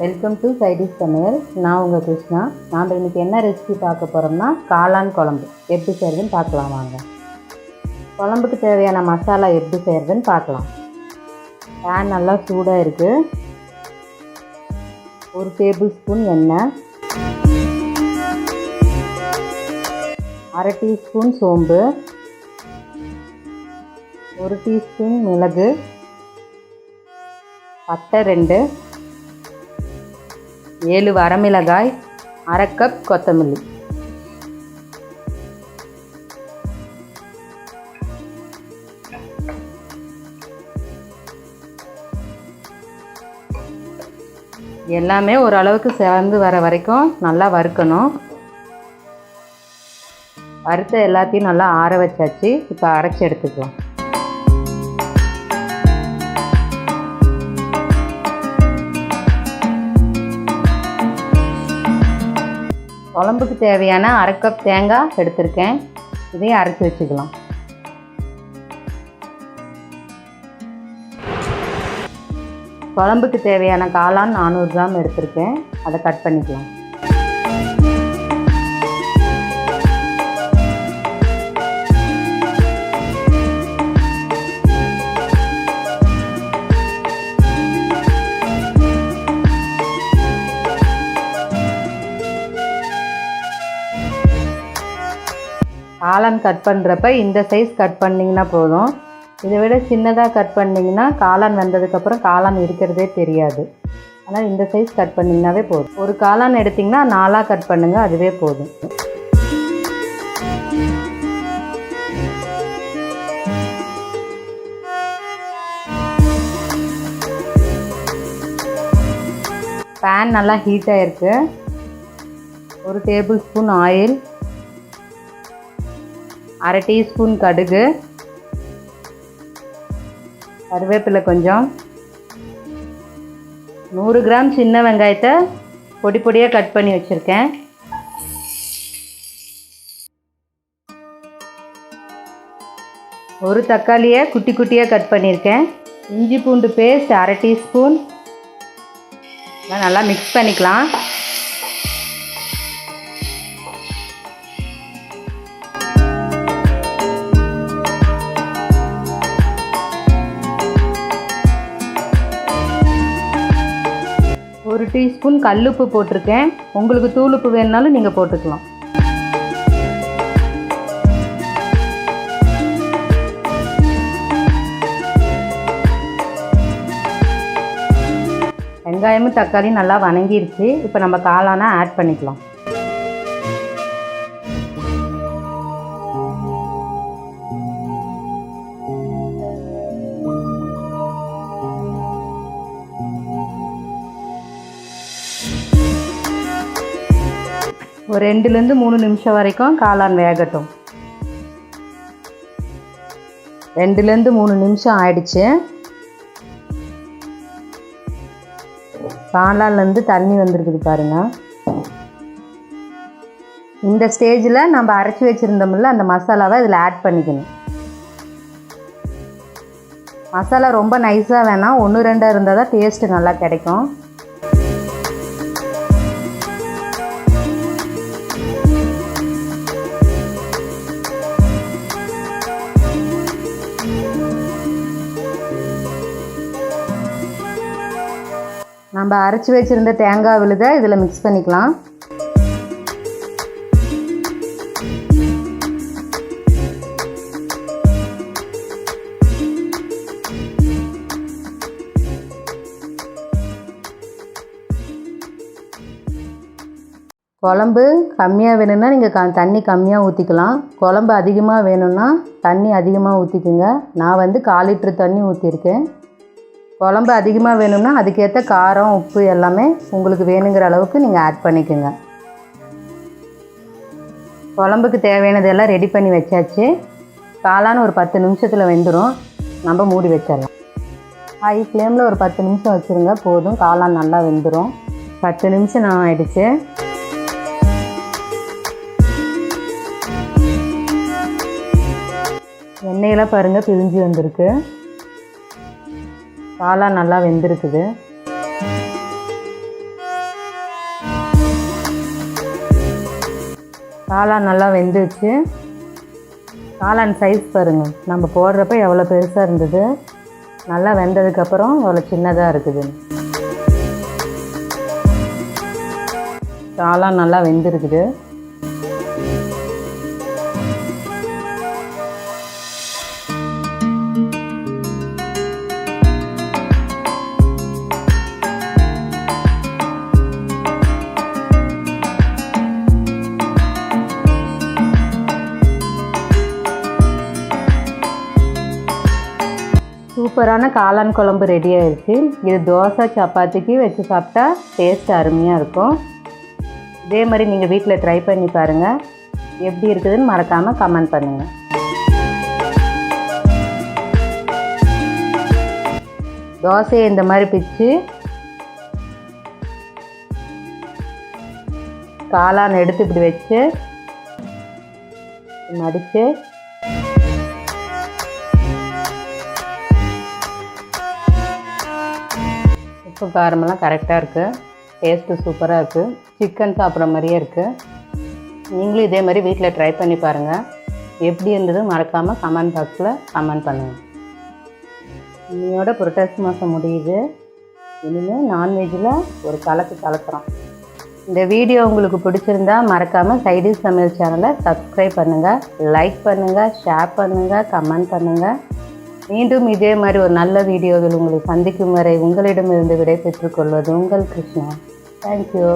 Welcome to SideDish சமையல். நான் உங்கள் கிருஷ்ணா. நாம் இன்றைக்கி என்ன ரெசிபி பார்க்க போகிறோம்னா காளான் குழம்பு எப்படி செய்கிறதுன்னு பார்க்கலாம் வாங்க. குழம்புக்கு தேவையான மசாலா எப்படி செய்கிறதுன்னு பார்க்கலாம். பேன் நல்லா சூடாக இருக்குது. 1 டேபிள் ஸ்பூன் எண்ணெய், 1/2 டீஸ்பூன் சோம்பு, 1 டீஸ்பூன் மிளகு, பட்டை 2, 7 வரமிளகாய், 1/2 கப் கொத்தமல்லி. எல்லாமே ஓரளவுக்கு சேர்ந்து வர வரைக்கும் நல்லா வறுக்கணும். வறுத்த எல்லாத்தையும் நல்லா ஆற வச்சாச்சு. இப்போ அரைச்சி எடுத்துக்கலாம். குழம்புக்கு தேவையான 1/2 கப் தேங்காய் எடுத்திருக்கேன். இதையும் அரைச்சி வச்சுக்கலாம். குழம்புக்கு தேவையான காளான் 400 கிராம் எடுத்திருக்கேன். அதை கட் பண்ணிக்கலாம். காளான் கட் பண்ணுறப்ப இந்த சைஸ் கட் பண்ணிங்கன்னா போதும். இதை விட சின்னதாக கட் பண்ணிங்கன்னா காளான் வெந்ததுக்கப்புறம் காளான் இருக்கிறதே தெரியாது. ஆனால் இந்த சைஸ் கட் பண்ணிங்கனாவே போதும். ஒரு காளான் எடுத்திங்கன்னா 4ஆக கட் பண்ணுங்கள், அதுவே போதும். பேன் நல்லா ஹீட் ஆகிருக்கு. 1 டேபிள் ஸ்பூன் ஆயில், 1/2 டீஸ்பூன் கடுகு, கருவேப்பிலை கொஞ்சம், 100 கிராம் சின்ன வெங்காயத்தை பொடி பொடியாக கட் பண்ணி வச்சுருக்கேன். ஒரு தக்காளியை குட்டி குட்டியாக கட் பண்ணியிருக்கேன். இஞ்சி பூண்டு பேஸ்ட் 1/2 டீஸ்பூன். நல்லா மிக்ஸ் பண்ணிக்கலாம். ஒரு டீஸ்பூன் கல்லுப்பு போட்டிருக்கேன். உங்களுக்கு தூளுப்பு வேணுனாலும் நீங்கள் போட்டுக்கலாம். வெங்காயமும் தக்காளியும் நல்லா வணங்கிருச்சு. இப்போ நம்ம காளானை ஆட் பண்ணிக்கலாம். ஒரு 2லேருந்து 3 நிமிஷம் வரைக்கும் காளான் வேகட்டும். 2லேருந்து 3 நிமிஷம் ஆயிடுச்சு. காளான்லேருந்து தண்ணி வந்திருக்குது பாருங்கள். இந்த ஸ்டேஜில் நம்ம அரைச்சி வச்சுருந்தோம்ல அந்த மசாலாவை இதில் ஆட் பண்ணிக்கணும். மசாலா ரொம்ப நைஸாக வேணாம், 1-2 இருந்தால் தான் டேஸ்ட்டு நல்லா கிடைக்கும். நம்ம அரைச்சி வச்சுருந்த தேங்காய் விழுதை இதில் மிக்ஸ் பண்ணிக்கலாம். குழம்பு கம்மியாக வேணும்னா நீங்கள் தண்ணி கம்மியாக ஊற்றிக்கலாம். குழம்பு அதிகமாக வேணும்னா தண்ணி அதிகமாக ஊற்றிக்குங்க. நான் 1/4 லிட்டர் தண்ணி ஊற்றிருக்கேன். குழம்பு அதிகமாக வேணும்னா அதுக்கேற்ற காரம் உப்பு எல்லாமே உங்களுக்கு வேணுங்கிற அளவுக்கு நீங்கள் ஆட் பண்ணிக்கோங்க. குழம்புக்கு தேவையானதெல்லாம் ரெடி பண்ணி வச்சாச்சு. காளான் ஒரு 10 நிமிஷத்தில் வெந்துடும். நம்ம மூடி வச்சிடலாம். ஹை ஃப்ளேமில் ஒரு 10 நிமிஷம் வச்சுருங்க, போதும். காளான் நல்லா வெந்துடும். 10 நிமிஷம் ஆயிடுச்சு. எண்ணெயெல்லாம் பாருங்கள் பிரிஞ்சு வந்திருக்கு. காளான் நல்லா வெந்திருக்குது. காளான் நல்லா வெந்துருச்சு. காளான் சைஸ் பாருங்கள், நம்ம போடுறப்ப எவ்வளோ பெருசாக இருந்தது, நல்லா வெந்ததுக்கப்புறம் எவ்வளோ சின்னதாக இருக்குது. காளான் நல்லா வெந்திருக்குது. சூப்பரான காளான் குழம்பு ரெடி ஆயிடுச்சு. இது தோசை சப்பாத்திக்கு வச்சு சாப்பிட்டா டேஸ்ட் அருமையாக இருக்கும். இதே மாதிரி நீங்கள் வீட்டில் ட்ரை பண்ணி பாருங்கள். எப்படி இருக்குதுன்னு மறக்காமல் கமெண்ட் பண்ணுங்கள். தோசையை இந்த மாதிரி பிச்சு காளான் எடுத்து இப்படி வச்சு மடித்து உப்பு காரமெல்லாம் கரெக்டாக இருக்குது. டேஸ்ட்டு சூப்பராக இருக்குது. சிக்கன் சாப்பிட்ற மாதிரியே இருக்குது. நீங்களும் இதே மாதிரி வீட்டில் ட்ரை பண்ணி பாருங்கள். எப்படி இருந்தது மறக்காமல் கமெண்ட் பாக்ஸில் கமெண்ட் பண்ணுங்கள். இன்னையோட புரட்டாசி மாதம் முடியுது. இனிமேல் நான்வெஜ்ஜில் ஒரு கலக்குறோம். இந்த வீடியோ உங்களுக்கு பிடிச்சிருந்தா மறக்காமல் சைடிஷ் சமையல் சேனலை சப்ஸ்கிரைப் பண்ணுங்கள், லைக் பண்ணுங்கள், ஷேர் பண்ணுங்கள், கமெண்ட் பண்ணுங்கள். மீண்டும் இதே மாதிரி ஒரு நல்ல வீடியோவில் உங்களை சந்திக்கும் வரை உங்களிடமிருந்து விடை பெற்றுக்கொள்வது உங்கள் கிருஷ்ணா. தேங்க்யூ.